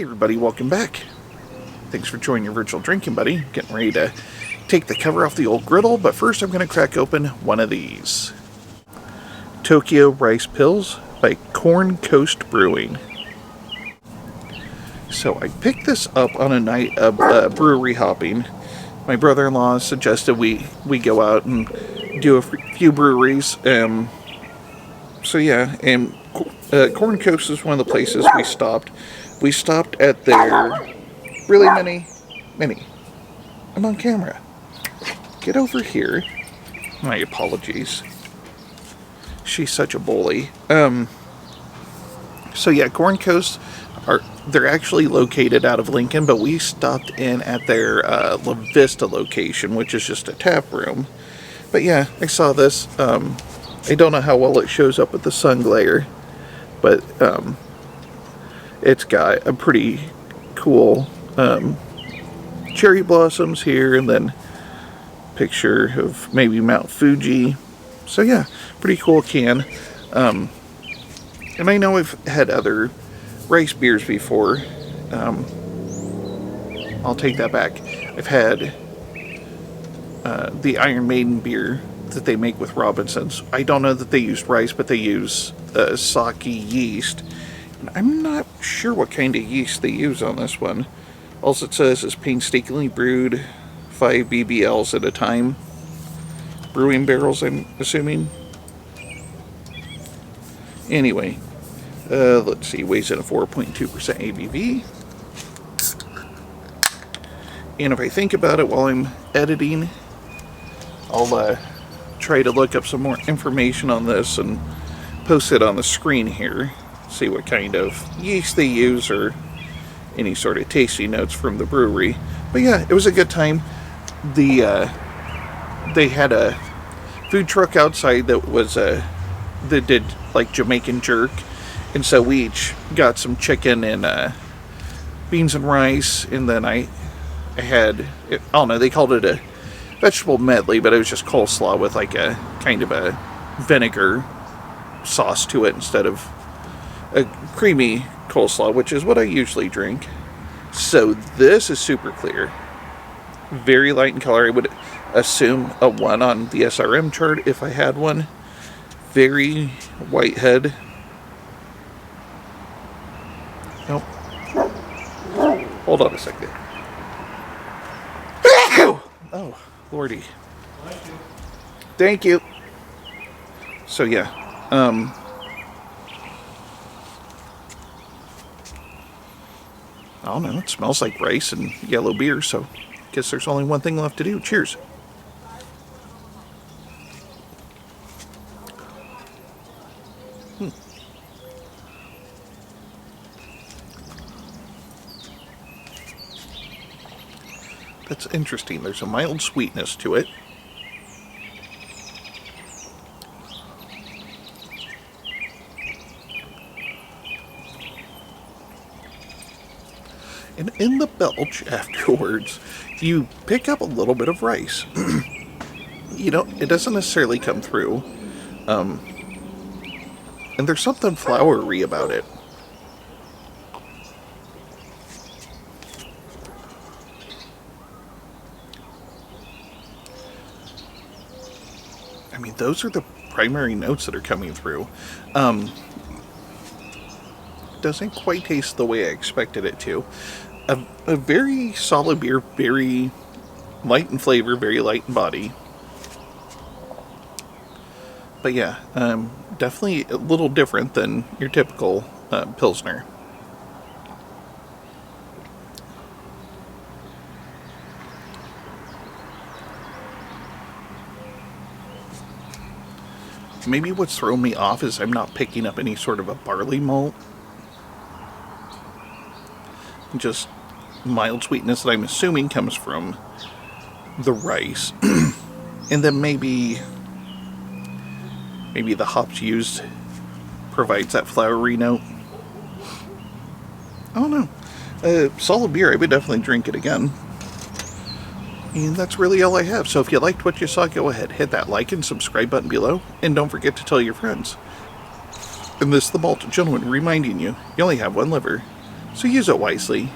Hey everybody, welcome back. Thanks for joining your virtual drinking buddy. Getting ready to take the cover off the old griddle, but first I'm going to crack open one of these. Tokyo Rice Pills by Corn Coast Brewing. So I picked this up on a night of brewery hopping. My brother-in-law suggested we go out and do a few breweries. So yeah, and Corn Coast is one of the places we stopped. We stopped at their really many. I'm on camera. Get over here. My apologies. She's such a bully. So yeah, Corn Coast they're actually located out of Lincoln, but we stopped in at their La Vista location, which is just a tap room. But yeah, I saw this. I don't know how well it shows up with the sun glare, but it's got a pretty cool cherry blossoms here, and then picture of maybe Mount Fuji. So yeah, pretty cool can. And I know I've had other rice beers before. I'll take that back. I've had the Iron Maiden beer that they make with Robinsons. I don't know that they used rice, but they use sake yeast. And I'm not sure what kind of yeast they use on this one. All it says is painstakingly brewed 5 BBLs at a time. Brewing barrels, I'm assuming. Anyway, let's see, weighs in a 4.2% ABV. And if I think about it while I'm editing, I'll try to look up some more information on this and post it on the screen here. See what kind of yeast they use or any sort of tasty notes from the brewery. But yeah, it was a good time. They had a food truck outside that was that did like Jamaican jerk, and so we each got some chicken and beans and rice, and then I had, I don't know, they called it a vegetable medley, but it was just coleslaw with like a kind of a vinegar sauce to it instead of a creamy coleslaw, which is what I usually drink. So this is super clear, very light in color. I would assume a 1 on the SRM chart if I had one. Very white head. Nope. Hold on a second. Oh, lordy. Thank you. So yeah, I don't know, it smells like rice and yellow beer, so I guess there's only one thing left to do. Cheers. That's interesting. There's a mild sweetness to it. And in the belch afterwards, you pick up a little bit of rice. You know, it doesn't necessarily come through. And there's something floury about it. I mean, those are the primary notes that are coming through. Doesn't quite taste the way I expected it to. A very solid beer, very light in flavor, very light in body. But yeah, definitely a little different than your typical Pilsner. Maybe what's throwing me off is I'm not picking up any sort of a barley malt. Just mild sweetness that I'm assuming comes from the rice. And then maybe the hops used provides that flowery note. I don't know. Solid beer. I would definitely drink it again. And that's really all I have. So if you liked what you saw, go ahead, hit that like and subscribe button below. And don't forget to tell your friends. And this is the Malted Gentleman reminding you, you only have one liver. So use it wisely.